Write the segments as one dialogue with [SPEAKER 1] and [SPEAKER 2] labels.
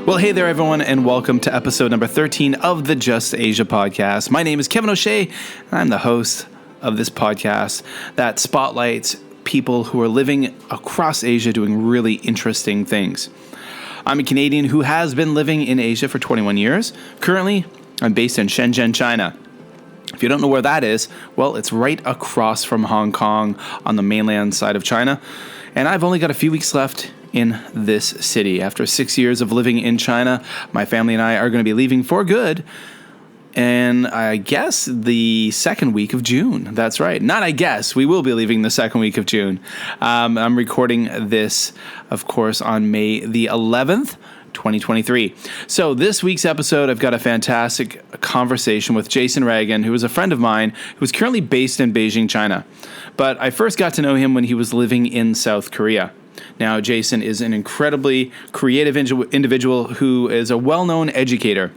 [SPEAKER 1] Well, hey there, everyone, and welcome to episode number 13 of the Just Asia podcast. My name is Kevin O'Shea, and I'm the host of this podcast that spotlights people who are living across Asia doing really interesting things. I'm a Canadian who has been living in Asia for 21 years. Currently, I'm based in Shenzhen, China. If you don't know where that is, well, it's right across from Hong Kong on the mainland side of China. And I've only got a few weeks left in this city. After 6 years of living in China, my family and I are going to be leaving for good. And I guess the second week of June. That's right. Not I guess. We will be leaving the second week of June. I'm recording this, of course, on May the 11th. 2023. So this week's episode, I've got a fantastic conversation with Jason Reagin, who is a friend of mine who is currently based in Beijing, China. But I first got to know him when he was living in South Korea. Now, Jason is an incredibly creative individual who is a well-known educator.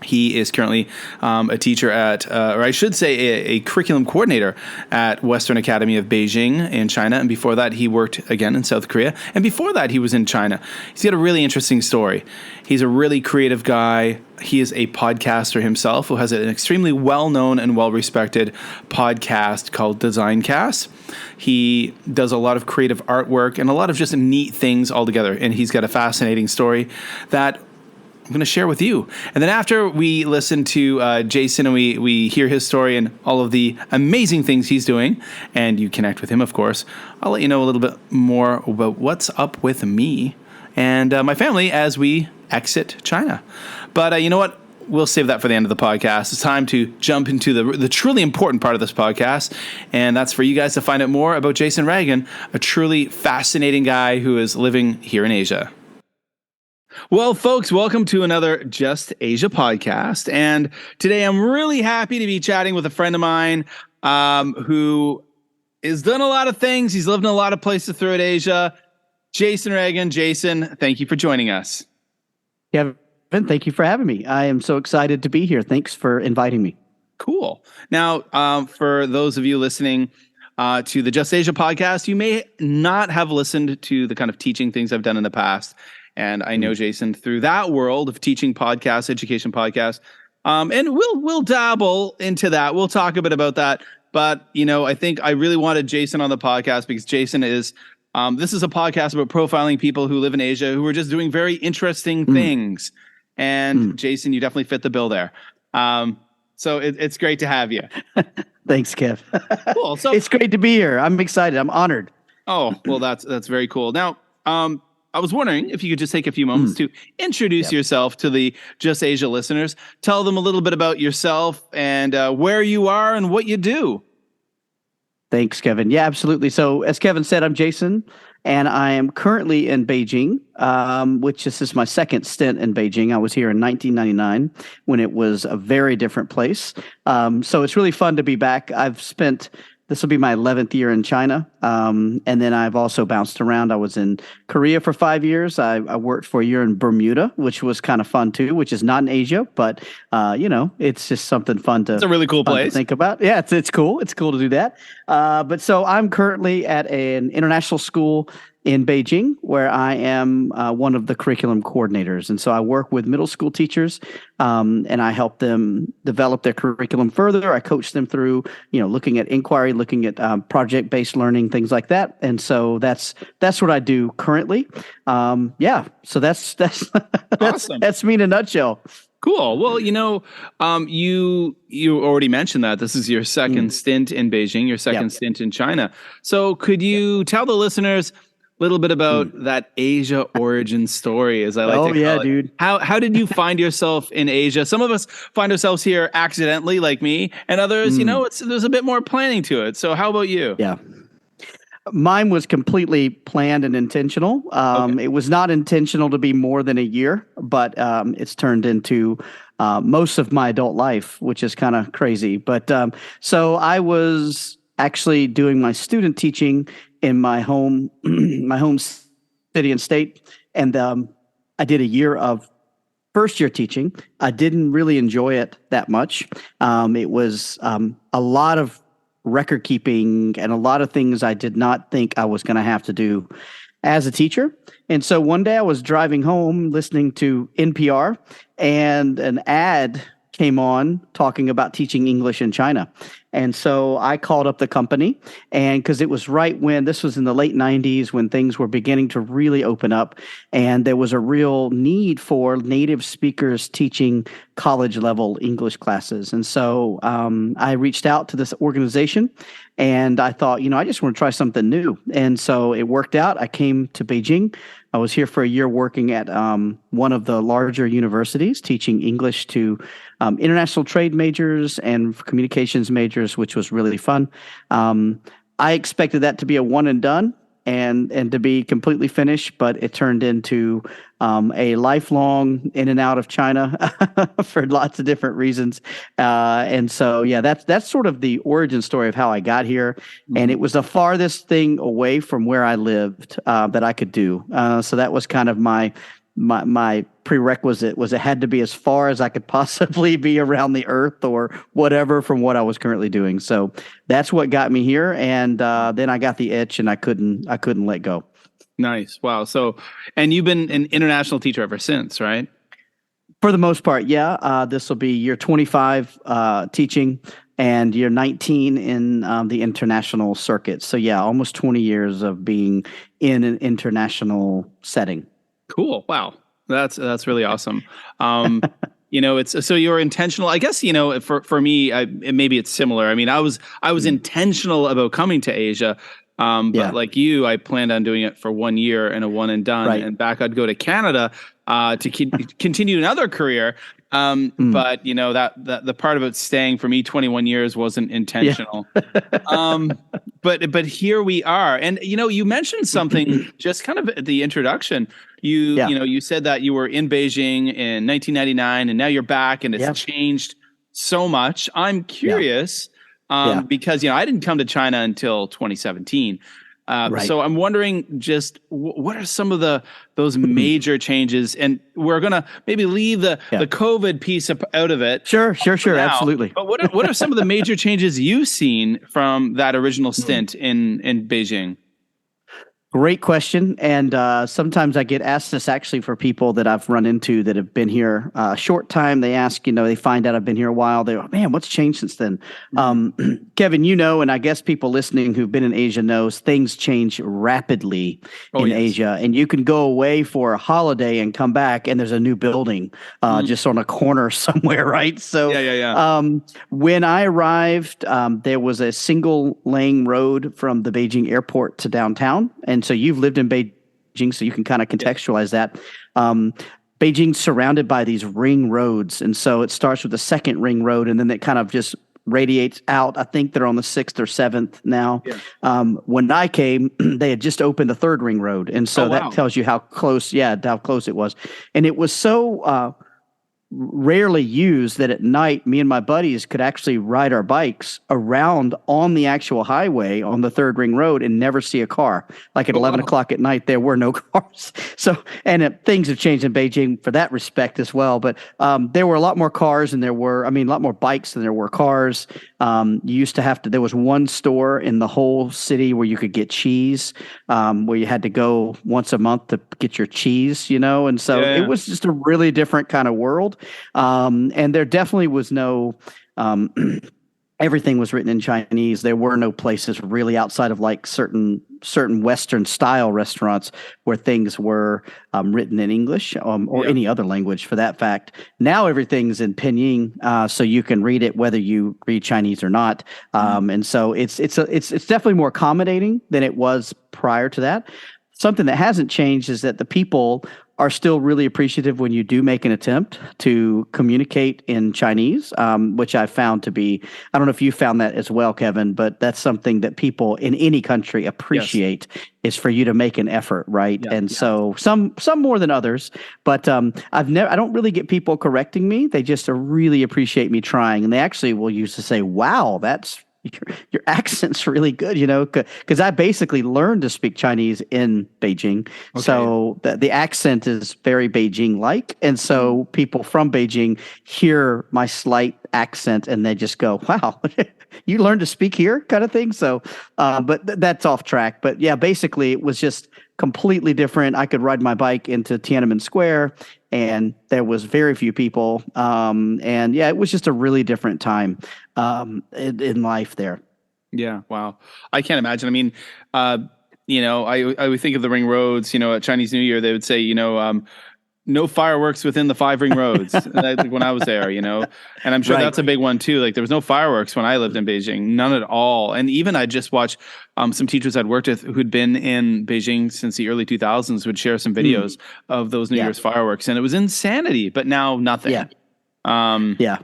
[SPEAKER 1] He is currently a teacher at, or I should say a curriculum coordinator at Western Academy of Beijing in China. And before that, he worked again in South Korea. And before that, he was in China. He's got a really interesting story. He's a really creative guy. He is a podcaster himself who has an extremely well-known and well-respected podcast called Designcast. He does a lot of creative artwork and a lot of just neat things altogether. And he's got a fascinating story that I'm going to share with you. And then after we listen to Jason and we hear his story and all of the amazing things he's doing, and you connect with him, of course, I'll let you know a little bit more about what's up with me and my family as we exit China. But you know what? We'll save that for the end of the podcast. It's time to jump into the truly important part of this podcast, and that's for you guys to find out more about Jason Reagin, a truly fascinating guy who is living here in Asia. Well, folks, welcome to another Just Asia podcast. And today I'm really happy to be chatting with a friend of mine who has done a lot of things. He's lived in a lot of places throughout Asia. Jason Reagin. Jason, thank you for joining us.
[SPEAKER 2] Kevin, thank you for having me. I am so excited to be here. Thanks for inviting me.
[SPEAKER 1] Cool. Now, for those of you listening to the Just Asia podcast, you may not have listened to the kind of teaching things I've done in the past. And I know Jason through that world of teaching podcasts, education podcasts, and we'll dabble into that. We'll talk a bit about that. But, you know, I think I really wanted Jason on the podcast because Jason is, this is a podcast about profiling people who live in Asia who are just doing very interesting things. And Jason, you definitely fit the bill there. So it's great to have you.
[SPEAKER 2] Thanks, Kev.
[SPEAKER 1] Cool. So
[SPEAKER 2] it's great to be here. I'm excited. I'm honored.
[SPEAKER 1] Oh, well, that's very cool. Now, I was wondering if you could just take a few moments to introduce yourself to the Just Asia listeners. Tell them a little bit about yourself and where you are and what you do.
[SPEAKER 2] Thanks, Kevin. Yeah, absolutely. So as Kevin said, I'm Jason, and I am currently in Beijing, which this is my second stint in Beijing. I was here in 1999 when it was a very different place. So it's really fun to be back. This will be my 11th year in China. And then I've also bounced around. I was in Korea for 5 years. I worked for a year in Bermuda, which was kind of fun too, which is not in Asia, but it's just something fun to.
[SPEAKER 1] It's a really cool place
[SPEAKER 2] to think about. Yeah, it's cool. It's cool to do that. But so I'm currently at an international school in Beijing, where I am one of the curriculum coordinators. And so I work with middle school teachers, and I help them develop their curriculum further. I coach them through, looking at inquiry, looking at project-based learning, things like that. And so that's what I do currently. So that's
[SPEAKER 1] awesome.
[SPEAKER 2] That's me in a nutshell.
[SPEAKER 1] Cool. Well, you already mentioned that this is your second stint in Beijing, your second stint in China. So could you tell the listeners a little bit about that Asia origin story, as I like to call it?
[SPEAKER 2] Dude.
[SPEAKER 1] How did you find yourself in Asia? Some of us find ourselves here accidentally, like me, and others, there's a bit more planning to it. So how about you?
[SPEAKER 2] Yeah. Mine was completely planned and intentional. It was not intentional to be more than a year, but it's turned into most of my adult life, which is kind of crazy. But so I was actually doing my student teaching in my home city and state, and I did a year of first year teaching. I didn't really enjoy it that much. It was a lot of record keeping and a lot of things I did not think I was going to have to do as a teacher. And so one day I was driving home listening to NPR, and an ad came on talking about teaching English in China. And so I called up the company, and because it was right when this was in the late 90s when things were beginning to really open up, and there was a real need for native speakers teaching college level English classes. And so I reached out to this organization, and I thought, I just want to try something new. And so it worked out. I came to Beijing. I was here for a year working at one of the larger universities, teaching English to international trade majors and communications majors, which was really fun. I expected that to be a one and done and to be completely finished, but it turned into a lifelong in and out of China for lots of different reasons. And so, that's sort of the origin story of how I got here. Mm-hmm. And it was the farthest thing away from where I lived that I could do. So that was kind of my prerequisite, was it had to be as far as I could possibly be around the earth or whatever from what I was currently doing. So that's what got me here. And then I got the itch, and I couldn't let go.
[SPEAKER 1] Nice. Wow. So, and you've been an international teacher ever since, right?
[SPEAKER 2] For the most part, yeah. This will be year 25 teaching, and year 19 in the international circuit. So yeah, almost 20 years of being in an international setting.
[SPEAKER 1] Cool. Wow. That's really awesome. It's so you're intentional. I guess, for me, maybe it's similar. I mean, I was intentional about coming to Asia. But like you, I planned on doing it for 1 year and a one and done, and back I'd go to Canada to continue another career. But that the part about staying for me 21 years wasn't intentional. But here we are, and you mentioned something just kind of at the introduction. You said that you were in Beijing in 1999, and now you're back, and it's changed so much. I'm curious. Because I didn't come to China until 2017. So I'm wondering, just what are some of those major changes? And we're gonna maybe leave the COVID piece out of it.
[SPEAKER 2] Sure, absolutely.
[SPEAKER 1] But what are some of the major changes you've seen from that original stint in Beijing?
[SPEAKER 2] Great question. And sometimes I get asked this actually for people that I've run into that have been here a short time. They ask, they find out I've been here a while. They're, man, what's changed since then? Kevin, and I guess people listening who've been in Asia knows things change rapidly in Asia. And you can go away for a holiday and come back, and there's a new building just on a corner somewhere, right? So when I arrived, there was a single lane road from the Beijing airport to downtown. And so you've lived in Beijing, so you can kind of contextualize that. Beijing's surrounded by these ring roads. And so it starts with the second ring road, and then it kind of just radiates out. I think they're on the 6th or 7th now. Yeah. When I came, they had just opened the third ring road. And so that tells you how close it was. And it was so rarely used that at night, me and my buddies could actually ride our bikes around on the actual highway on the third ring road and never see a car. Like at 11 o'clock at night, there were no cars. So, and things have changed in Beijing for that respect as well. But there were a lot more cars a lot more bikes than there were cars. You used to there was one store in the whole city where you could get cheese, where you had to go once a month to get your cheese, and so it was just a really different kind of world. And there definitely was no, everything was written in Chinese. There were no places really outside of like certain Western style restaurants where things were written in English or any other language for that fact. Now everything's in pinyin, so you can read it whether you read Chinese or not. And so it's definitely more accommodating than it was prior to that. Something that hasn't changed is that the people are still really appreciative when you do make an attempt to communicate in Chinese, which I found to be, I don't know if you found that as well, Kevin, but that's something that people in any country appreciate is for you to make an effort, right? So some more than others, but I don't really get people correcting me. They just really appreciate me trying, and they actually will use to say, wow, your accent's really good, because I basically learned to speak Chinese in Beijing. Okay. So the accent is very Beijing-like. And so people from Beijing hear my slight accent and they just go, wow, you learned to speak here kind of thing. So, but that's off track. But yeah, basically it was just completely different. I could ride my bike into Tiananmen Square, and there was very few people. And yeah, it was just a really different time in life there.
[SPEAKER 1] Yeah. Wow. I can't imagine. I mean, I would think of the ring roads, at Chinese New Year, they would say, no fireworks within the 5 ring roads. Like when I was there, and I'm sure that's a big one too. Like there was no fireworks when I lived in Beijing, none at all. And even I just watched some teachers I'd worked with who'd been in Beijing since the early 2000s would share some videos of those New Year's fireworks, and it was insanity. But now nothing.
[SPEAKER 2] Yeah.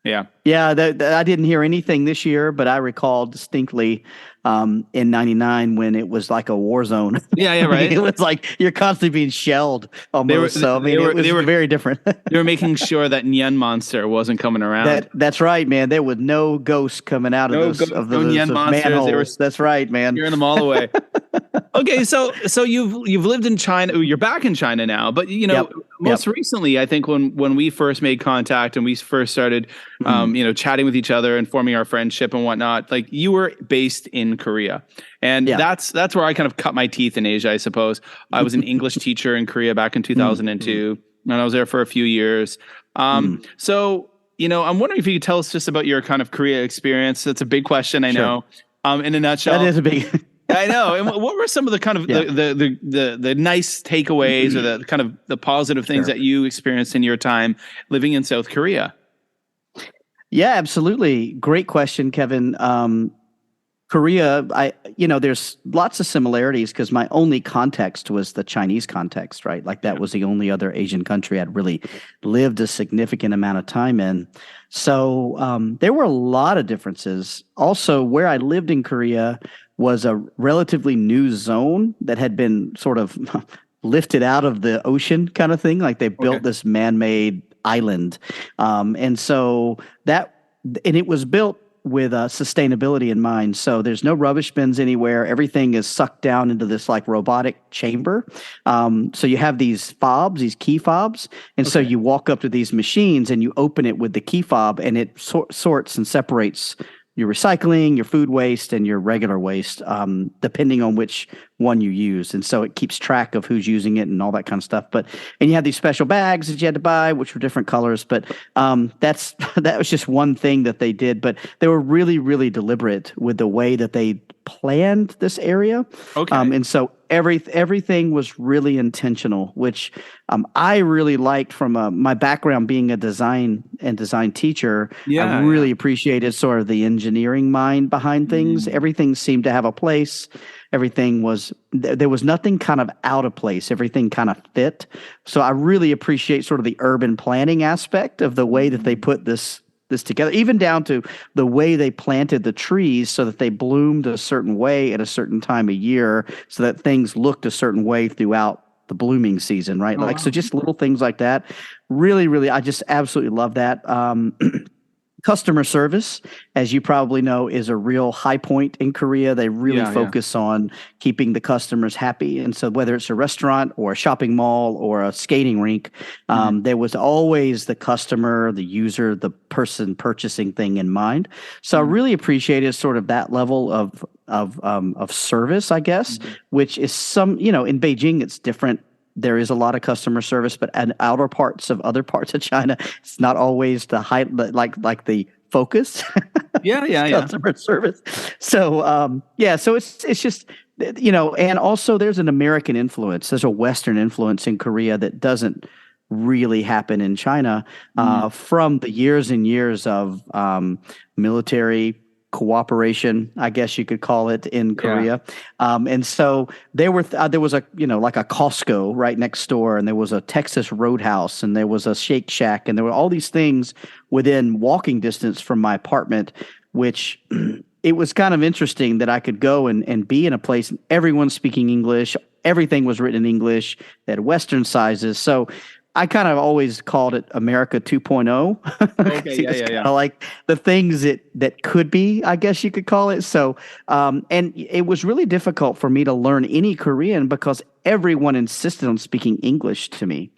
[SPEAKER 1] Yeah.
[SPEAKER 2] I didn't hear anything this year, but I recall distinctly in '99 when it was like a war zone.
[SPEAKER 1] Yeah, right.
[SPEAKER 2] It was like you're constantly being shelled almost. It was very different.
[SPEAKER 1] They were making sure that Nyan monster wasn't coming around.
[SPEAKER 2] That's right, man. There was no ghosts coming out of those
[SPEAKER 1] Nyan monsters.
[SPEAKER 2] Manholes. That's right, man.
[SPEAKER 1] Scaring them all away. Okay, so you've lived in China. You're back in China now, but most recently, I think when we first made contact and we first started, chatting with each other and forming our friendship and whatnot, like you were based in Korea, and that's where I kind of cut my teeth in Asia, I suppose. I was an English teacher in Korea back in 2002, and I was there for a few years. So I'm wondering if you could tell us just about your kind of Korea experience. That's a big question, I know. In a nutshell,
[SPEAKER 2] that is a big.
[SPEAKER 1] I know. And what were some of the kind of the nice takeaways or the kind of the positive things that you experienced in your time living in South Korea?
[SPEAKER 2] Yeah, absolutely. Great question, Kevin. Korea, there's lots of similarities because my only context was the Chinese context, right? Like that was the only other Asian country I'd really lived a significant amount of time in. So there were a lot of differences. Also, where I lived in Korea was a relatively new zone that had been sort of lifted out of the ocean kind of thing. Like they built this man-made island. And it was built with sustainability in mind. So there's no rubbish bins anywhere. Everything is sucked down into this like robotic chamber. So you have these fobs, these key fobs. And so you walk up to these machines and you open it with the key fob, and it sorts and separates your recycling, your food waste, and your regular waste, depending on which one you use. And so it keeps track of who's using it and all that kind of stuff. And you had these special bags that you had to buy, which were different colors. But that was just one thing that they did. But they were really, really deliberate with the way that they planned this area. And so everything was really intentional, which I really liked from my background being a design teacher. I really appreciated sort of the engineering mind behind things. Everything seemed to have a place. There was nothing kind of out of place. Everything kind of fit. So I really appreciate sort of the urban planning aspect of the way that they put this together, even down to the way they planted the trees so that they bloomed a certain way at a certain time of year so that things looked a certain way throughout the blooming season, right? So just little things like that. Really, really, I just absolutely love that. Customer service, as you probably know, is a real high point in Korea. They really focus on keeping the customers happy. And so whether it's a restaurant or a shopping mall or a skating rink, there was always the customer, the user, the person purchasing thing in mind. So I really appreciated sort of that level of service, I guess, which is in Beijing, it's different. There is a lot of customer service, but in outer parts of other parts of China, it's not always the high, like the focus. Customer service. So, so it's just, and also there's an American influence. There's a Western influence in Korea that doesn't really happen in China from the years and years of military cooperation, I guess you could call it, in Korea. And so there was a, like a Costco right next door, and there was a Texas Roadhouse, and there was a Shake Shack, and there were all these things within walking distance from my apartment, which it was kind of interesting that I could go and be in a place and everyone's speaking English. Everything was written in English. They had Western sizes. So I kind of always called it America 2.0. Kind of like the things that could be, I guess you could call it. So, and it was really difficult for me to learn any Korean because everyone insisted on speaking English to me,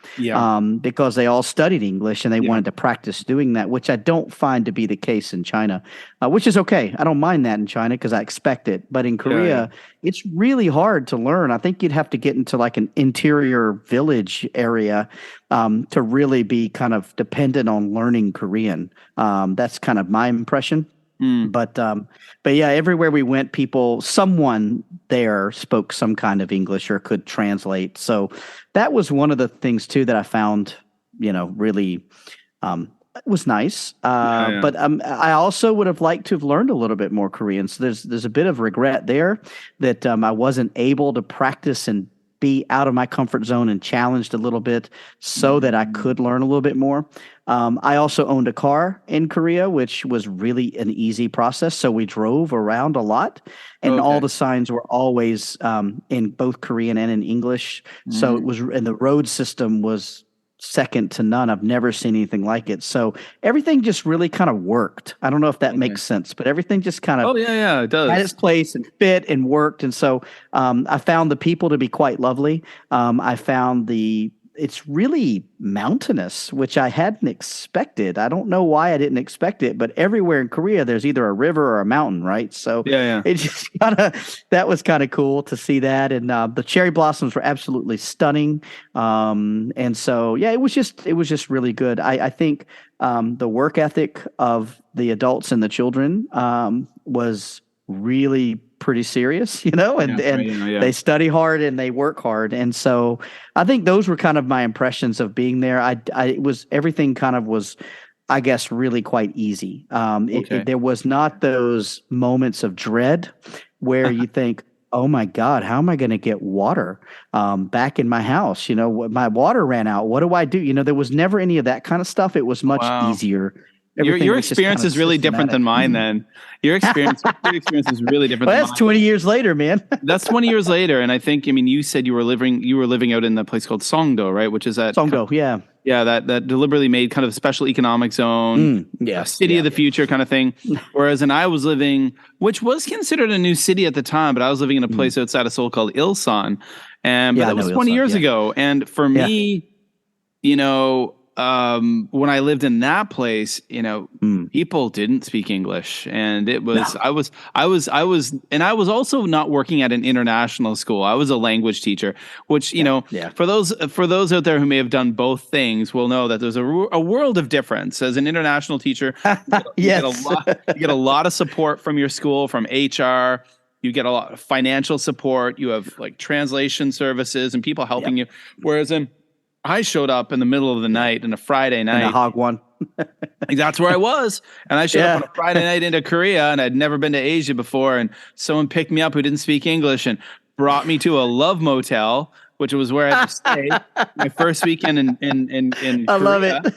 [SPEAKER 2] because they all studied English and they wanted to practice doing that, which I don't find to be the case in China, which is okay. I don't mind that in China because I expect it. But in Korea, it's really hard to learn. I think you'd have to get into like an interior village area to really be kind of dependent on learning Korean. That's kind of my impression. But yeah, everywhere we went, someone there spoke some kind of English or could translate. So that was one of the things too that I found, really was nice. But I also would have liked to have learned a little bit more Korean. So there's a bit of regret there that I wasn't able to practice and be out of my comfort zone and challenged a little bit so that I could learn a little bit more. I also owned a car in Korea, which was really an easy process. So we drove around a lot, and all the signs were always in both Korean and in English. So it was, and the road system was second to none. I've never seen anything like it. So everything just really kind of worked. I don't know if that makes sense, but everything just kind of
[SPEAKER 1] it does.
[SPEAKER 2] Had its place and fit and worked. And so I found the people to be quite lovely. I found it's really mountainous, which I hadn't expected. I don't know why I didn't expect it, but everywhere in Korea, there's either a river or a mountain, right? So it just that was kind of cool to see that. And the cherry blossoms were absolutely stunning. And so, it was just really good. I think the work ethic of the adults and the children was really pretty serious, and they study hard and they work hard. And so I think those were kind of my impressions of being there. Everything kind of was, I guess, really quite easy. There was not those moments of dread where you think, oh my God, how am I going to get water back in my house? My water ran out. What do I do? There was never any of that kind of stuff. It was much easier.
[SPEAKER 1] Your experience is really different than mine then. Your experience is really different than mine.
[SPEAKER 2] That's 20 years later, man.
[SPEAKER 1] That's 20 years later. And I think, you said you were living out in the place called Songdo, right? Which is that
[SPEAKER 2] Songdo,
[SPEAKER 1] Yeah, that deliberately made kind of a special economic zone, city of the future kind of thing. Whereas I was living, which was considered a new city at the time, but I was living in a place outside of Seoul called Ilsan. But that was 20 years ago. And for me, when I lived in that place, people didn't speak English, and it was, I was also not working at an international school. I was a language teacher, which, for those out there who may have done both things will know that there's a world of difference. As an international teacher, you get a lot of support from your school, from HR. You get a lot of financial support. You have like translation services and people helping you. Whereas I showed up in the middle of the night on a Friday night.
[SPEAKER 2] In a hog one.
[SPEAKER 1] That's where I was. And I showed up on a Friday night into Korea, and I'd never been to Asia before. And someone picked me up who didn't speak English and brought me to a love motel, which was where I had to stay my first weekend in Korea.
[SPEAKER 2] I love it.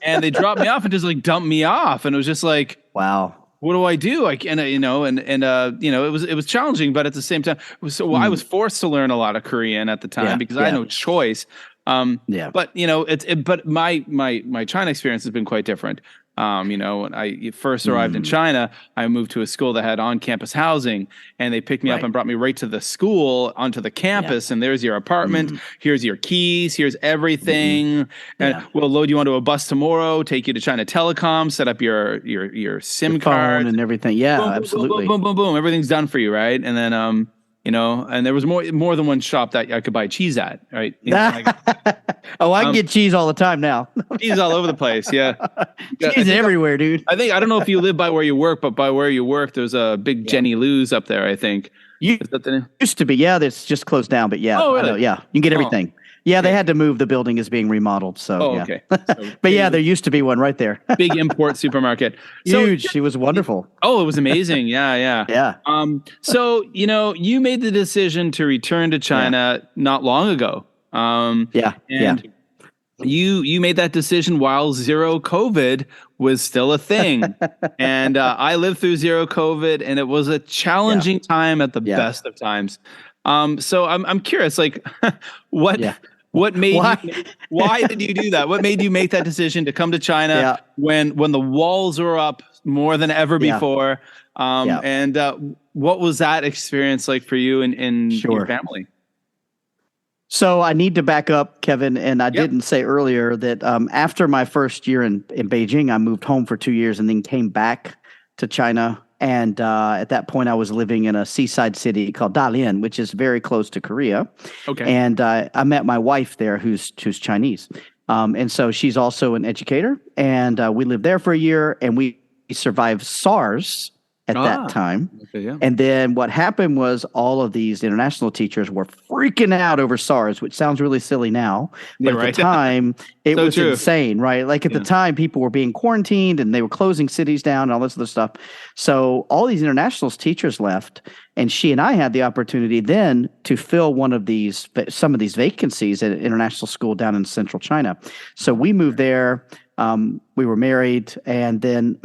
[SPEAKER 1] And they dropped me off and just like dumped me off. And it was just like,
[SPEAKER 2] wow.
[SPEAKER 1] What do I do? It was challenging, but at the same time, I was forced to learn a lot of Korean at the time because I had no choice. But but my China experience has been quite different. When I first arrived in China, I moved to a school that had on-campus housing, and they picked me up and brought me right to the school, onto the campus, and there's your apartment, here's your keys, here's everything, and we'll load you onto a bus tomorrow, take you to China Telecom, set up your SIM card
[SPEAKER 2] and everything. Yeah,
[SPEAKER 1] boom,
[SPEAKER 2] absolutely.
[SPEAKER 1] Boom, boom, boom, boom. Everything's done for you, right? And then and there was more than one shop that I could buy cheese at, right?
[SPEAKER 2] I can get cheese all the time now.
[SPEAKER 1] Cheese all over the place, yeah.
[SPEAKER 2] Cheese everywhere, dude.
[SPEAKER 1] I don't know if you live by where you work, but by where you work, there's a big Jenny Lou's up there, I think. Is that the name?
[SPEAKER 2] Used to be, that's just closed down, but
[SPEAKER 1] Oh, really?
[SPEAKER 2] I know, you can get everything. Yeah, they had to move. The building is being remodeled. So,
[SPEAKER 1] okay.
[SPEAKER 2] So, but there used to be one right there.
[SPEAKER 1] Big import supermarket.
[SPEAKER 2] Huge. She was wonderful.
[SPEAKER 1] Oh, it was amazing. Yeah. So, you made the decision to return to China not long ago. You made that decision while zero COVID was still a thing. And I lived through zero COVID, and it was a challenging time at the best of times. So I'm curious, like, what made why did you do that? What made you make that decision to come to China when the walls were up more than ever before? And what was that experience like for you and your family?
[SPEAKER 2] So I need to back up, Kevin, and I
[SPEAKER 1] Yep.
[SPEAKER 2] didn't say earlier that after my first year in Beijing, I moved home for 2 years and then came back to China. And at that point, I was living in a seaside city called Dalian, which is very close to Korea.
[SPEAKER 1] Okay.
[SPEAKER 2] And I met my wife there, who's Chinese, and so she's also an educator. And we lived there for a year, and we survived SARS at that
[SPEAKER 1] Ah.
[SPEAKER 2] time.
[SPEAKER 1] Okay. Yeah.
[SPEAKER 2] And then what happened was all of these international teachers were freaking out over SARS, which sounds really silly now,
[SPEAKER 1] Yeah.
[SPEAKER 2] but at the
[SPEAKER 1] Right.
[SPEAKER 2] time it
[SPEAKER 1] So
[SPEAKER 2] was
[SPEAKER 1] true.
[SPEAKER 2] insane, right? Like at the
[SPEAKER 1] Yeah.
[SPEAKER 2] time, people were being quarantined and they were closing cities down and all this other stuff. So all these internationals teachers left, and she and I had the opportunity then to fill some of these vacancies at an international school down in central China. So we moved there. We were married, and then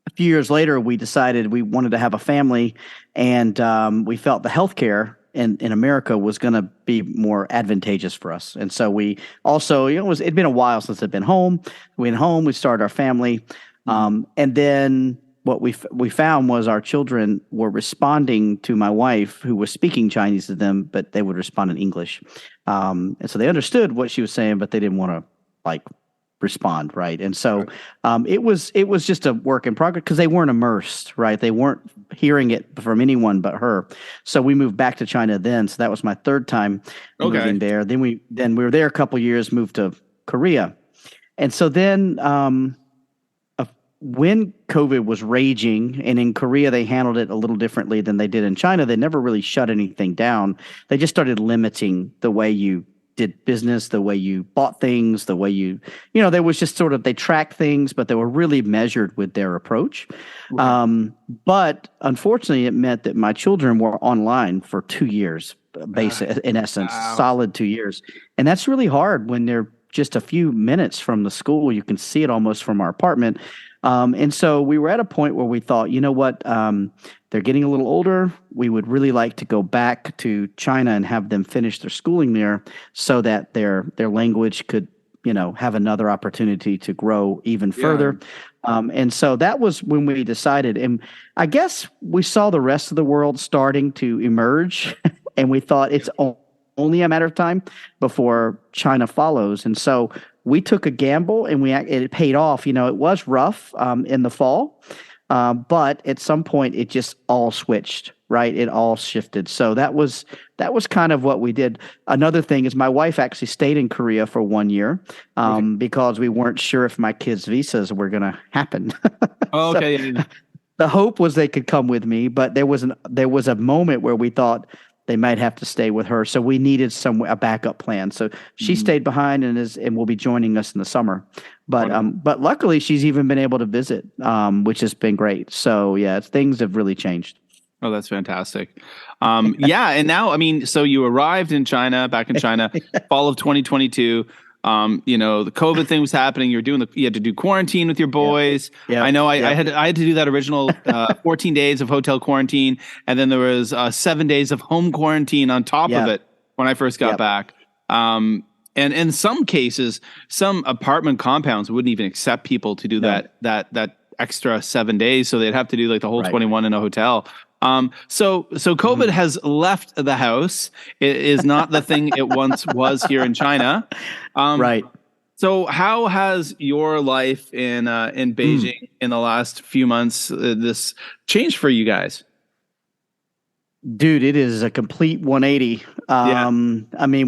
[SPEAKER 2] a few years later, we decided we wanted to have a family, and we felt the healthcare in America was going to be more advantageous for us. And so we also, it'd been a while since I'd been home. We went home, we started our family, and then what we found was our children were responding to my wife, who was speaking Chinese to them, but they would respond in English. And so they understood what she was saying, but they didn't want to like respond, right? And so it was just a work in progress because they weren't immersed, right? They weren't hearing it from anyone but her. So we moved back to China then. So that was my third time moving there. Then we were there a couple years, moved to Korea, and so then when COVID was raging, and in Korea they handled it a little differently than they did in China. They never really shut anything down. They just started limiting the way you did business, the way you bought things, the way there was just sort of, they tracked things, but they were really measured with their approach.
[SPEAKER 1] Right.
[SPEAKER 2] But unfortunately, it meant that my children were online for 2 years, in essence,
[SPEAKER 1] Wow.
[SPEAKER 2] solid 2 years. And that's really hard when they're just a few minutes from the school. You can see it almost from our apartment. And so we were at a point where we thought, you know what, they're getting a little older. We would really like to go back to China and have them finish their schooling there so that their language could, have another opportunity to grow even further. And so that was when we decided. And I guess we saw the rest of the world starting to emerge, and we thought it's only a matter of time before China follows. And so we took a gamble, and it paid off. It was rough in the fall, but at some point it just all switched, right? It all shifted. So that was kind of what we did. Another thing is my wife actually stayed in Korea for 1 year because we weren't sure if my kids' visas were going to happen.
[SPEAKER 1] Oh, okay.
[SPEAKER 2] So the hope was they could come with me, but there was a moment where we thought they might have to stay with her. So we needed a backup plan. So she stayed behind and will be joining us in the summer. But luckily she's even been able to visit, which has been great. So yeah, things have really changed.
[SPEAKER 1] Oh, that's fantastic. Yeah. And now, so you arrived back in China, fall of 2022. The COVID thing was happening. You had to do quarantine with your boys.
[SPEAKER 2] Yeah.
[SPEAKER 1] I know I had to do that original 14 days of hotel quarantine. And then there was 7 days of home quarantine on top of it when I first got back. And in some cases, some apartment compounds wouldn't even accept people to do that extra 7 days. So they'd have to do like the whole 21 in a hotel. So COVID has left the house. It is not the thing it once was here in China.
[SPEAKER 2] Right.
[SPEAKER 1] So how has your life in Beijing in the last few months this changed for you guys?
[SPEAKER 2] Dude, it is a complete 180.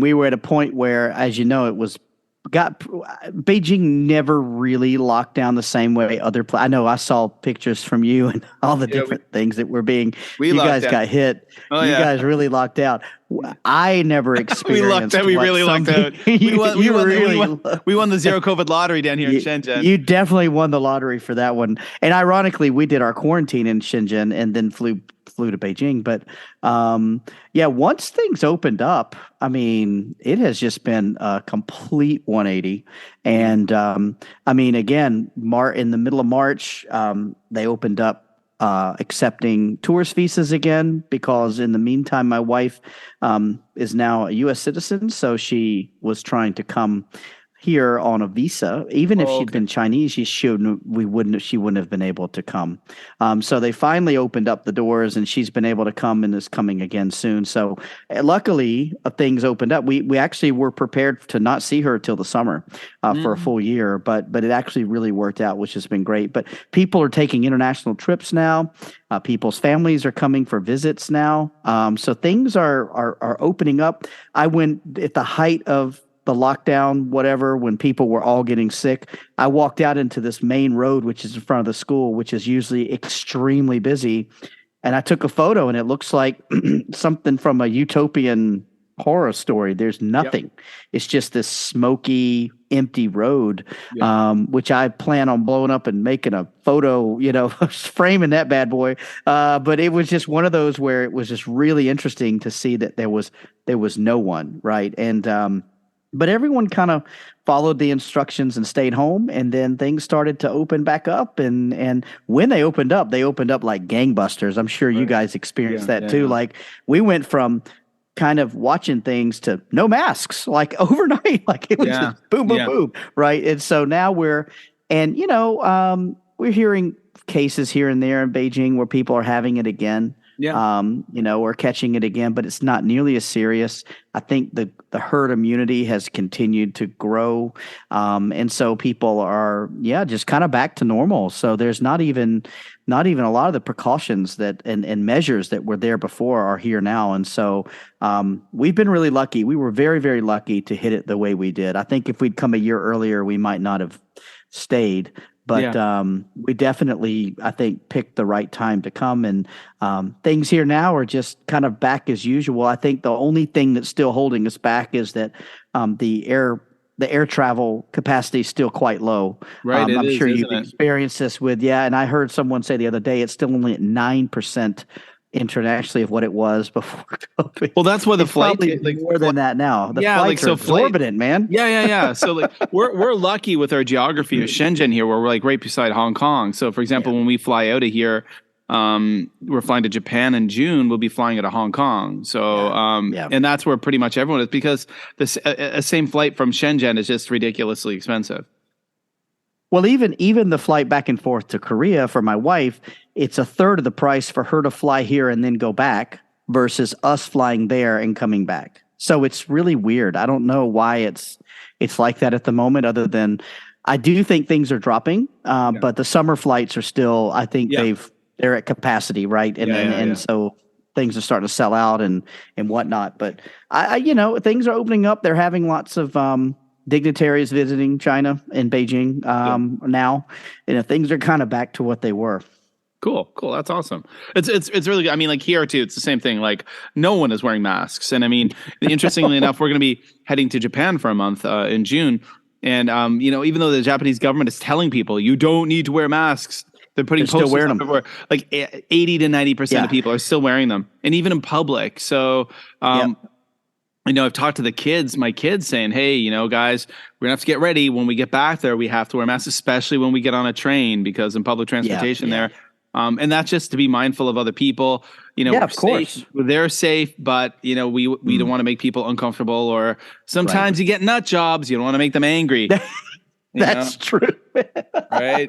[SPEAKER 2] We were at a point where, as you know, Beijing never really locked down the same way I know I saw pictures from you and all the different things that were you guys got hit. You guys really locked out. I never experienced.
[SPEAKER 1] We really lucked out. We won the zero COVID lottery down here in Shenzhen.
[SPEAKER 2] You definitely won the lottery for that one. And ironically, we did our quarantine in Shenzhen and then flew to Beijing. But once things opened up, it has just been a complete 180. And again, in the middle of March, they opened up accepting tourist visas again, because in the meantime, my wife is now a U.S. citizen, so she was trying to come here on a visa. Even if she'd
[SPEAKER 1] Okay.
[SPEAKER 2] been Chinese, she wouldn't have been able to come. So they finally opened up the doors, and she's been able to come and is coming again soon. So luckily, things opened up. We actually were prepared to not see her till the summer for a full year, but it actually really worked out, which has been great. But people are taking international trips now. People's families are coming for visits now. So things are opening up. I went at the height of the lockdown, whatever, when people were all getting sick. I walked out into this main road, which is in front of the school, which is usually extremely busy. And I took a photo, and it looks like something from a utopian horror story. There's nothing. Yep. It's just this smoky, empty road, which I plan on blowing up and making a photo, framing that bad boy. But it was just one of those where it was just really interesting to see that there was no one, right? And but everyone kind of followed the instructions and stayed home, and then things started to open back up. And when they opened up like gangbusters. I'm sure you guys experienced that too. Yeah. Like we went from kind of watching things to no masks, like overnight, like it was just boom, boom, boom, right? And so now we're hearing cases here and there in Beijing where people are having it again. Or catching it again, but it's not nearly as serious. I think the herd immunity has continued to grow. And so people are, just kind of back to normal. So there's not even a lot of the precautions that and measures that were there before are here now. And so we've been really lucky. We were very, very lucky to hit it the way we did. I think if we'd come a year earlier, we might not have stayed. But we definitely, I think, picked the right time to come. And things here now are just kind of back as usual. I think the only thing that's still holding us back is that the air travel capacity is still quite low.
[SPEAKER 1] Right.
[SPEAKER 2] I'm sure you've experienced this with, and I heard someone say the other day it's still only at 9% internationally of what it was before COVID.
[SPEAKER 1] Well, that's why the flight
[SPEAKER 2] more than that now. The flights are exorbitant, man.
[SPEAKER 1] Yeah. So we're lucky with our geography of Shenzhen here, where we're like right beside Hong Kong. So for example, when we fly out of here, we're flying to Japan in June. We'll be flying out of Hong Kong. So and that's where pretty much everyone is, because the same flight from Shenzhen is just ridiculously expensive.
[SPEAKER 2] Well, even the flight back and forth to Korea for my wife, it's a third of the price for her to fly here and then go back versus us flying there and coming back. So it's really weird. I don't know why it's like that at the moment, other than I do think things are dropping, but the summer flights are still, I think they're at capacity, right? And so things are starting to sell out and whatnot. But I things are opening up. They're having lots of dignitaries visiting China and Beijing now, and things are kind of back to what they were.
[SPEAKER 1] Cool. That's awesome. It's really good. I mean, like here too, it's the same thing. Like no one is wearing masks, and I mean, interestingly enough, we're going to be heading to Japan for a month in June, and even though the Japanese government is telling people you don't need to wear masks, they're still wearing them everywhere. Like 80 to 90% of people are still wearing them, and even in public. So. I've talked to my kids saying, hey, guys, we're gonna have to get ready. When we get back there, we have to wear masks, especially when we get on a train, because in public transportation there. And that's just to be mindful of other people.
[SPEAKER 2] Of course.
[SPEAKER 1] They're safe, but we don't want to make people uncomfortable, or sometimes you get nut jobs. You don't want to make them angry.
[SPEAKER 2] That's true.
[SPEAKER 1] Right.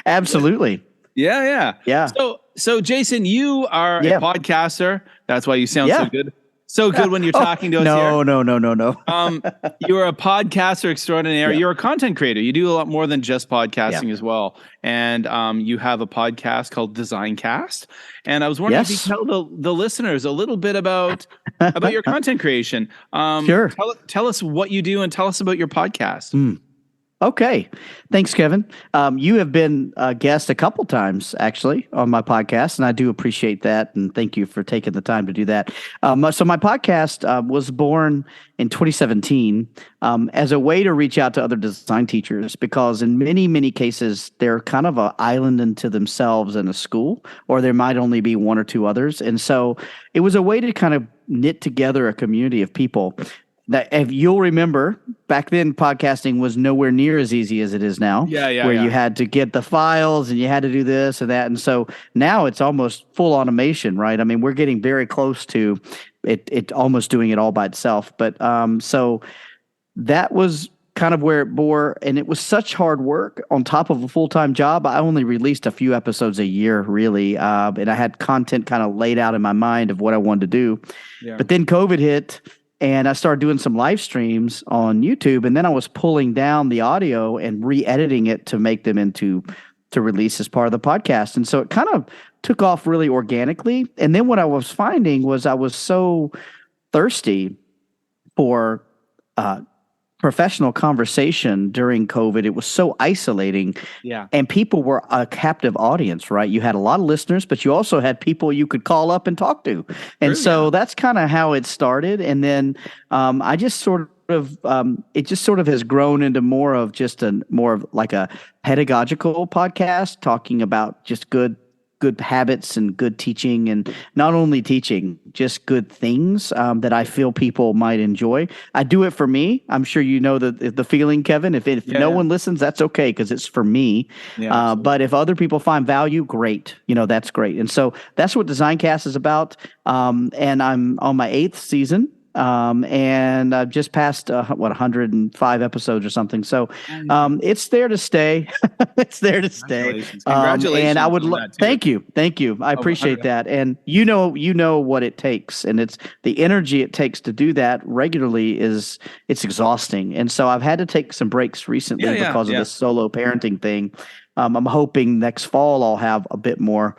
[SPEAKER 2] Absolutely.
[SPEAKER 1] Yeah. So Jason, you are a podcaster. That's why you sound so good. So good when you're talking to us here.
[SPEAKER 2] No.
[SPEAKER 1] You're a podcaster extraordinaire. You're a content creator. You do a lot more than just podcasting as well. And you have a podcast called Designcast. And I was wondering if you could tell the listeners a little bit about your content creation.
[SPEAKER 2] Sure.
[SPEAKER 1] Tell us what you do and tell us about your podcast.
[SPEAKER 2] Okay. Thanks, Kevin. You have been a guest a couple times, actually, on my podcast, and I do appreciate that, and thank you for taking the time to do that. So my podcast was born in 2017 as a way to reach out to other design teachers, because in many, many cases, they're kind of an island unto themselves in a school, or there might only be one or two others. And so it was a way to kind of knit together a community of people. That, if you'll remember, back then podcasting was nowhere near as easy as it is now. Where you had to get the files and you had to do this and that, and so now it's almost full automation, right? I mean, we're getting very close to it almost doing it all by itself. But so that was kind of where it bore, and it was such hard work on top of a full-time job. I only released a few episodes a year, really, and I had content kind of laid out in my mind of what I wanted to do. Yeah. But then COVID hit, and I started doing some live streams on YouTube, and then I was pulling down the audio and re-editing it to make them to release as part of the podcast. And so it kind of took off really organically. And then what I was finding was I was so thirsty for professional conversation during COVID. It was so isolating. Yeah. And people were a captive audience, right? You had a lot of listeners, but you also had people you could call up and talk to. And so that's kind of how it started. And then I just sort of it just sort of has grown into more of like a pedagogical podcast, talking about just good habits and good teaching, and not only teaching, just good things that I feel people might enjoy. I do it for me. I'm sure you know the feeling, Kevin. If no one listens, that's okay, because it's for me. Yeah, but if other people find value, great. That's great. And so that's what DesignCast is about. And I'm on my 8th season. And I've just passed 105 episodes or something. So it's there to stay. It's there to stay. Congratulations! And I would thank you. I appreciate that. And you know what it takes, and it's the energy it takes to do that regularly it's exhausting. And so I've had to take some breaks recently because of this solo parenting thing. I'm hoping next fall I'll have a bit more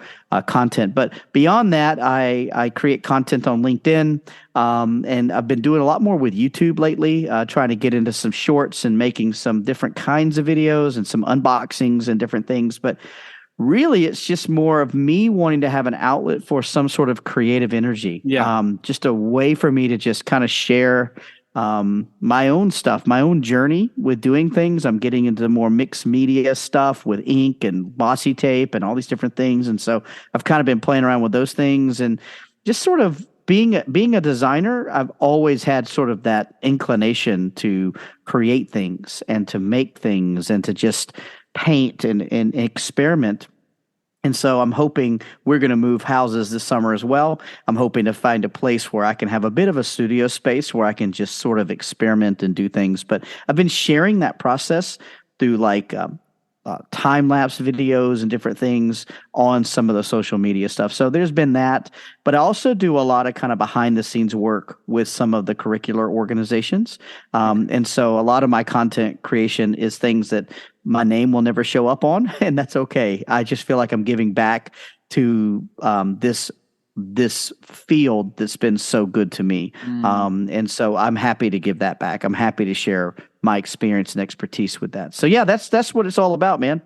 [SPEAKER 2] content. But beyond that, I create content on LinkedIn, and I've been doing a lot more with YouTube lately, trying to get into some shorts and making some different kinds of videos and some unboxings and different things. But really, it's just more of me wanting to have an outlet for some sort of creative energy. Yeah. Just a way for me to just kind of share my own stuff, my own journey with doing things. I'm getting into more mixed media stuff with ink and glossy tape and all these different things. And so I've kind of been playing around with those things, and just sort of being a designer, I've always had sort of that inclination to create things and to make things and to just paint and experiment. And so I'm hoping we're going to move houses this summer as well. I'm hoping to find a place where I can have a bit of a studio space where I can just sort of experiment and do things. But I've been sharing that process through like time-lapse videos and different things on some of the social media stuff. So there's been that. But I also do a lot of kind of behind-the-scenes work with some of the curricular organizations. And so a lot of my content creation is things that my name will never show up on, and that's okay. I just feel like I'm giving back to this field that's been so good to me. And so I'm happy to give that back. I'm happy to share my experience and expertise with that. So yeah, that's what it's all about, man.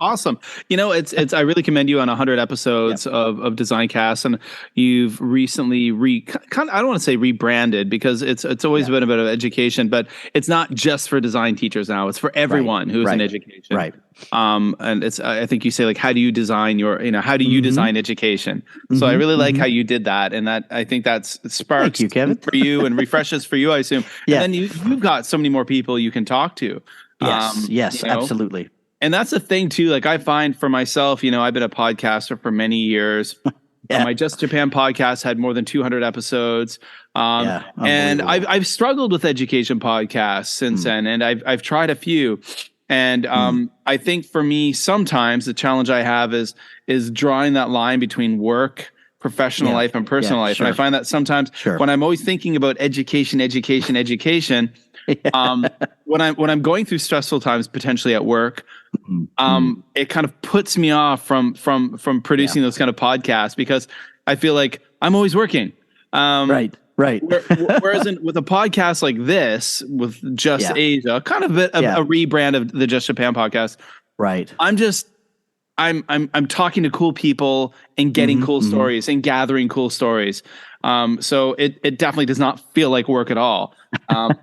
[SPEAKER 1] Awesome. It's I really commend you on 100 episodes of DesignCast, and you've recently I don't want to say rebranded, because it's always been a bit of education, but it's not just for design teachers now. It's for everyone who's in education. Right. And I think you say, like, how do you design how do you design education? So I really like how you did that, and that I think that's sparks
[SPEAKER 2] you, Kevin.
[SPEAKER 1] for you and refreshes for you, I assume. Yeah. And then you've got so many more people you can talk to.
[SPEAKER 2] Yes, absolutely.
[SPEAKER 1] And that's the thing too. Like, I find for myself, I've been a podcaster for many years. My Just Japan podcast had more than 200 episodes. And I've struggled with education podcasts since then, and I've tried a few. And I think for me, sometimes the challenge I have is drawing that line between work, professional life, and personal life. Sure. And I find that sometimes when I'm always thinking about education, when I'm going through stressful times, potentially at work, it kind of puts me off from producing those kind of podcasts, because I feel like I'm always working.
[SPEAKER 2] Right.
[SPEAKER 1] Whereas with a podcast like this, with Just Asia, kind of a rebrand of the Just Japan podcast. Right. I'm talking to cool people and getting cool stories and gathering cool stories. So it definitely does not feel like work at all. I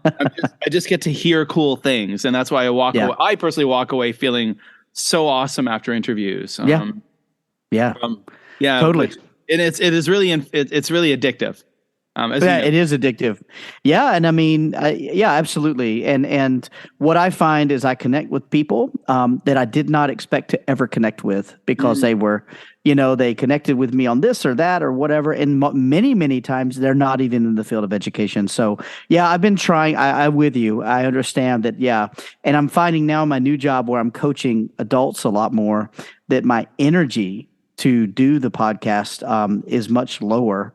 [SPEAKER 1] just get to hear cool things, and that's why I personally walk away feeling so awesome after interviews. Totally. And it's really addictive.
[SPEAKER 2] It is addictive. Yeah. And I mean, absolutely. And what I find is I connect with people that I did not expect to ever connect with, because they were, they connected with me on this or that or whatever. And many, many times they're not even in the field of education. So yeah, I've been trying. I'm with you. I understand that. Yeah. And I'm finding now in my new job where I'm coaching adults a lot more that my energy to do the podcast is much lower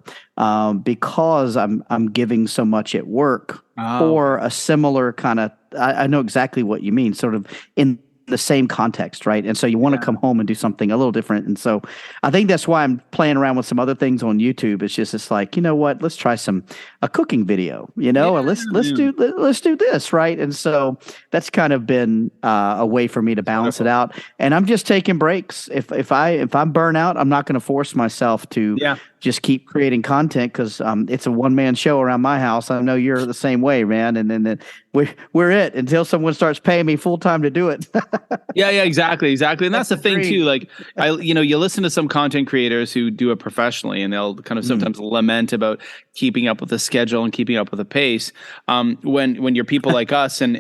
[SPEAKER 2] because I'm giving so much at work for a similar kind of. I know exactly what you mean, sort of in the same context, right? And so you want to come home and do something a little different. And so I think that's why I'm playing around with some other things on YouTube. It's like, you know what? Let's try a cooking video, or let's do this, right? And so that's kind of been a way for me to balance it out. And I'm just taking breaks. If I'm burnt out, I'm not going to force myself to just keep creating content because it's a one-man show around my house. I know you're the same way, man. And then we're it until someone starts paying me full time to do it.
[SPEAKER 1] Yeah, exactly. And that's the thing too. Like you listen to some content creators who do it professionally, and they'll kind of sometimes lament about keeping up with the schedule and keeping up with the pace. When you're people like us, and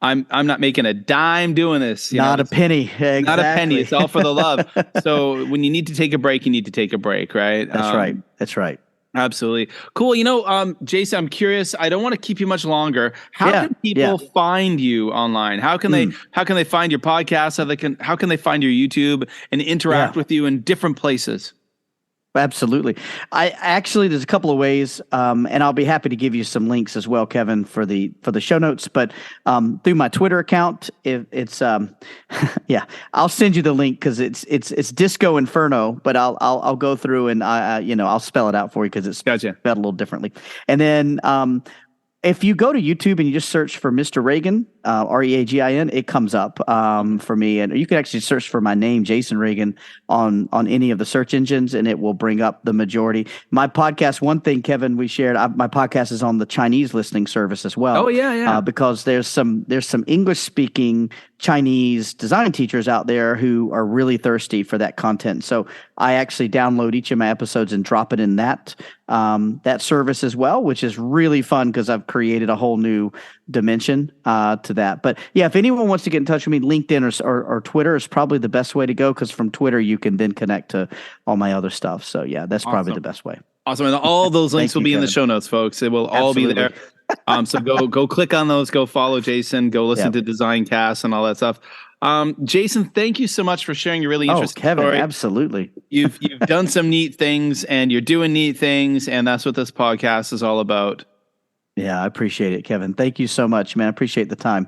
[SPEAKER 1] I'm not making a dime doing this.
[SPEAKER 2] Not a penny. Exactly.
[SPEAKER 1] Not a penny. It's all for the love. So when you need to take a break, you need to take a break, right?
[SPEAKER 2] That's right.
[SPEAKER 1] Absolutely. Cool. Jason, I'm curious. I don't want to keep you much longer. How can people find you online? How can they find your podcast? How can they find your YouTube and interact with you in different places?
[SPEAKER 2] Absolutely. There's a couple of ways, and I'll be happy to give you some links as well, Kevin, for the show notes. But through my Twitter account, it's I'll send you the link because it's Disco Inferno. But I'll go through and I'll spell it out for you because it's spelled a little differently. And then if you go to YouTube and you just search for Mr. Reagin, Reagin, it comes up for me. And you can actually search for my name, Jason Reagin, on any of the search engines, and it will bring up the majority. My podcast, one thing, Kevin, we shared, my podcast is on the Chinese listening service as well.
[SPEAKER 1] Oh, yeah.
[SPEAKER 2] Because there's some English-speaking Chinese design teachers out there who are really thirsty for that content. So I actually download each of my episodes and drop it in that service as well, which is really fun because I've created a whole new dimension to that. But yeah, if anyone wants to get in touch with me, LinkedIn or Twitter is probably the best way to go because from Twitter you can then connect to all my other stuff. So yeah, that's probably the best way.
[SPEAKER 1] Awesome. And all those links will be in the show notes, folks. It will all be there. So go click on those, go follow Jason, go listen to Design Cast and all that stuff. Jason, thank you so much for sharing your really interesting
[SPEAKER 2] Kevin,
[SPEAKER 1] story.
[SPEAKER 2] Absolutely.
[SPEAKER 1] You've done some neat things and you're doing neat things, and that's what this podcast is all about.
[SPEAKER 2] Yeah, I appreciate it, Kevin. Thank you so much, man. I appreciate the time.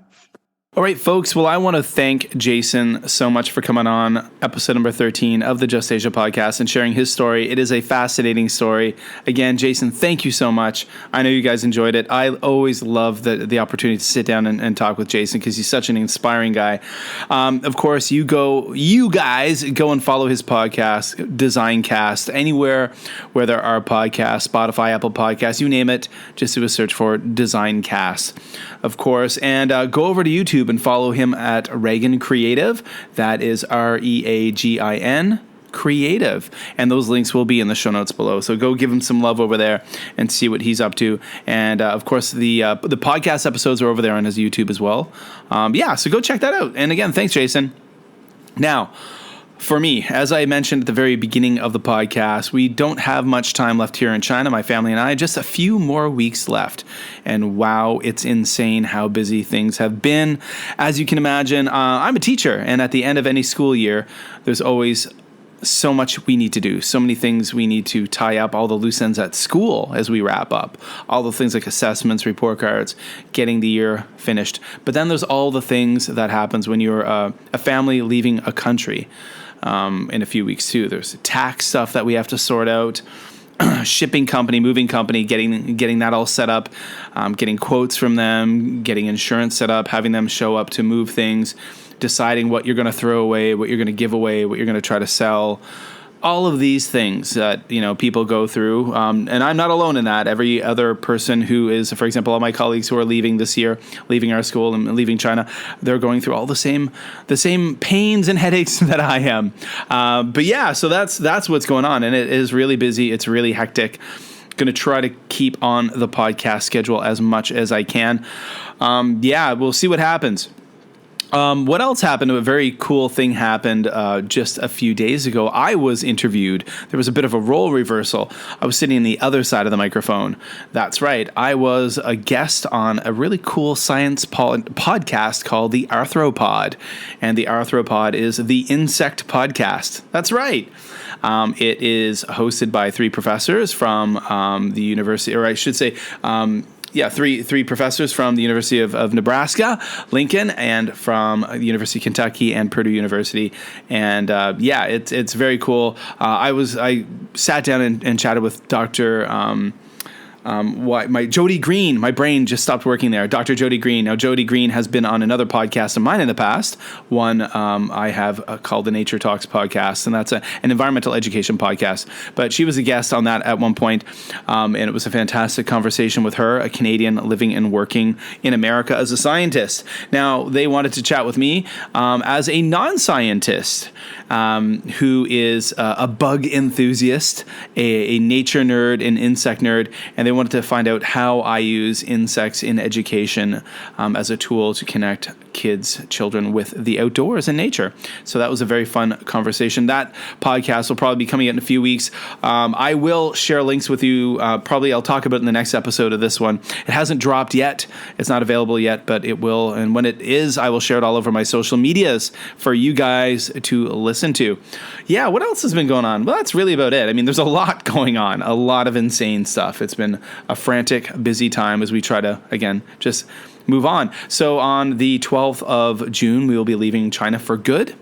[SPEAKER 1] All right, folks. Well, I want to thank Jason so much for coming on episode number 13 of the Just Asia podcast and sharing his story. It is a fascinating story. Again, Jason, thank you so much. I know you guys enjoyed it. I always love the opportunity to sit down and talk with Jason because he's such an inspiring guy. Of course, you guys go and follow his podcast, Design Cast, anywhere where there are podcasts, Spotify, Apple Podcasts, you name it. Just do a search for Design Cast, of course, and go over to YouTube and follow him at Reagin Creative. That is Reagin Creative. And those links will be in the show notes below. So go give him some love over there and see what he's up to. And of course, the podcast episodes are over there on his YouTube as well. So go check that out. And again, thanks, Jason. Now, for me, as I mentioned at the very beginning of the podcast, we don't have much time left here in China, my family and I, just a few more weeks left. And wow, it's insane how busy things have been. As you can imagine, I'm a teacher, and at the end of any school year, there's always so much we need to do, so many things we need to tie up, all the loose ends at school as we wrap up, all the things like assessments, report cards, getting the year finished. But then there's all the things that happens when you're a family leaving a country. In a few weeks too. There's tax stuff that we have to sort out, shipping company, moving company, getting that all set up, getting quotes from them, getting insurance set up, having them show up to move things, deciding what you're going to throw away, what you're going to give away, what you're going to try to sell. All of these things that people go through, and I'm not alone in that. Every other person who is, for example, all my colleagues who are leaving this year, leaving our school and leaving China, they're going through all the same pains and headaches that I am. So that's what's going on, and it is really busy. It's really hectic. Going to try to keep on the podcast schedule as much as I can. We'll see what happens. What else happened? A very cool thing happened just a few days ago. I was interviewed. There was a bit of a role reversal. I was sitting on the other side of the microphone. That's right. I was a guest on a really cool science podcast called the Arthropod. And the Arthropod is the insect podcast. That's right. It is hosted by three professors from the university, or I should say, three professors from the University of Nebraska, Lincoln, and from the University of Kentucky and Purdue University. And it's very cool. I sat down and chatted with Dr. Jody Green. My brain just stopped working there. Dr. Jody Green. Now, Jody Green has been on another podcast of mine in the past. One I have called the Nature Talks podcast, and that's an environmental education podcast. But she was a guest on that at one point, and it was a fantastic conversation with her, a Canadian living and working in America as a scientist. Now, they wanted to chat with me as a non-scientist who is a bug enthusiast, a nature nerd, an insect nerd, and they wanted to find out how I use insects in education as a tool to connect children with the outdoors and nature. So that was a very fun conversation. That podcast will probably be coming out in a few weeks. I will share links with you. Probably I'll talk about it in the next episode of this one. It hasn't dropped yet. It's not available yet, but it will. And when it is, I will share it all over my social medias for you guys to listen to. Yeah, what else has been going on? Well, that's really about it. I mean, there's a lot going on, a lot of insane stuff. It's been a frantic, busy time as we try to, again, just move on. So on the 12th of June, we will be leaving China for good.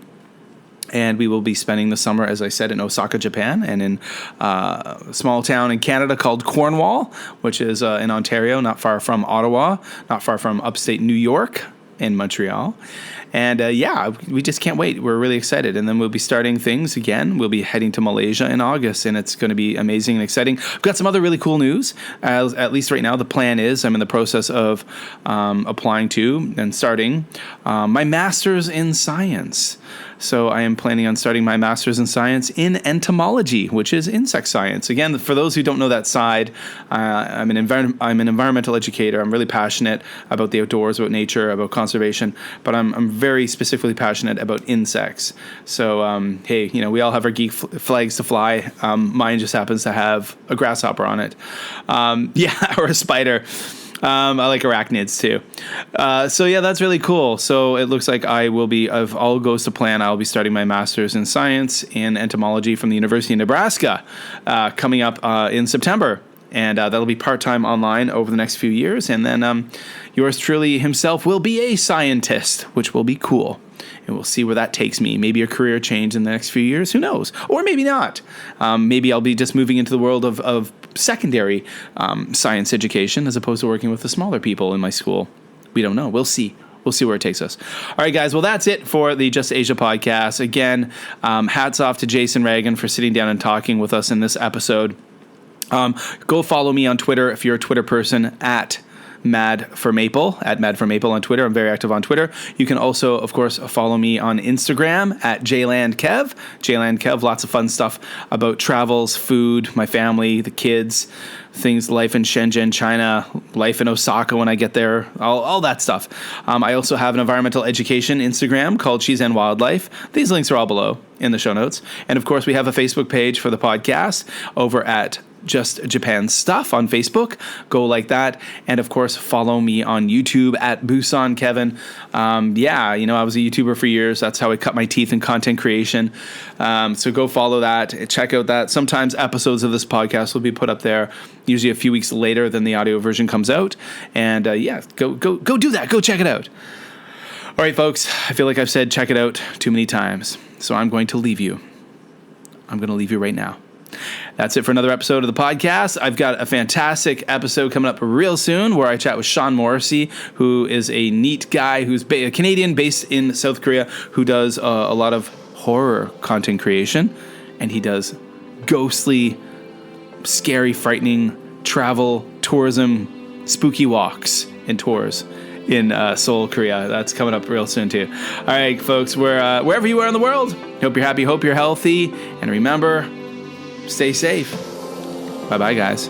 [SPEAKER 1] And we will be spending the summer, as I said, in Osaka, Japan, and in a small town in Canada called Cornwall, which is in Ontario, not far from Ottawa, not far from upstate New York and Montreal. And we just can't wait. We're really excited. And then we'll be starting things again. We'll be heading to Malaysia in August, and it's going to be amazing and exciting. We've got some other really cool news. At least right now, the plan is I'm in the process of applying to and starting my master's in science. So I am planning on starting my master's in science in entomology, which is insect science. Again, for those who don't know that side, I'm an environmental educator. I'm really passionate about the outdoors, about nature, about conservation, but I'm very specifically passionate about insects. So, hey, we all have our geek flags to fly. Mine just happens to have a grasshopper on it. Or a spider. I like arachnids too. So yeah, that's really cool. So it looks like I will be, if all goes to plan, I'll be starting my master's in science in entomology from the University of Nebraska coming up in September. And that'll be part-time online over the next few years. And then yours truly himself will be a scientist, which will be cool. And we'll see where that takes me. Maybe a career change in the next few years. Who knows? Or maybe not. Maybe I'll be just moving into the world of secondary science education as opposed to working with the smaller people in my school. We don't know. We'll see. We'll see where it takes us. All right, guys. Well, that's it for the Just Asia podcast. Again, hats off to Jason Reagin for sitting down and talking with us in this episode. Go follow me on Twitter if you're a Twitter person at Mad4Maple on Twitter. I'm very active on Twitter. You can also, of course, follow me on Instagram at JLandKev, lots of fun stuff about travels, food, my family, the kids, things, life in Shenzhen, China, life in Osaka when I get there, all that stuff. I also have an environmental education Instagram called Cheese and Wildlife. These links are all below in the show notes. And of course, we have a Facebook page for the podcast over at Just Japan Stuff on Facebook. Go like that. And of course, follow me on YouTube at Busan Kevin. I was a YouTuber for years. That's how I cut my teeth in content creation. So go follow that. Check out that. Sometimes episodes of this podcast will be put up there, usually a few weeks later than the audio version comes out. And go do that. Go check it out. All right, folks. I feel like I've said check it out too many times. So I'm going to leave you. I'm going to leave you right now. That's it for another episode of the podcast. I've got a fantastic episode coming up real soon where I chat with Sean Morrissey, who is a neat guy who's a Canadian based in South Korea who does a lot of horror content creation. And he does ghostly, scary, frightening travel, tourism, spooky walks and tours in Seoul, Korea. That's coming up real soon too. All right, folks, wherever you are in the world, hope you're happy, hope you're healthy, and remember, stay safe. Bye-bye, guys.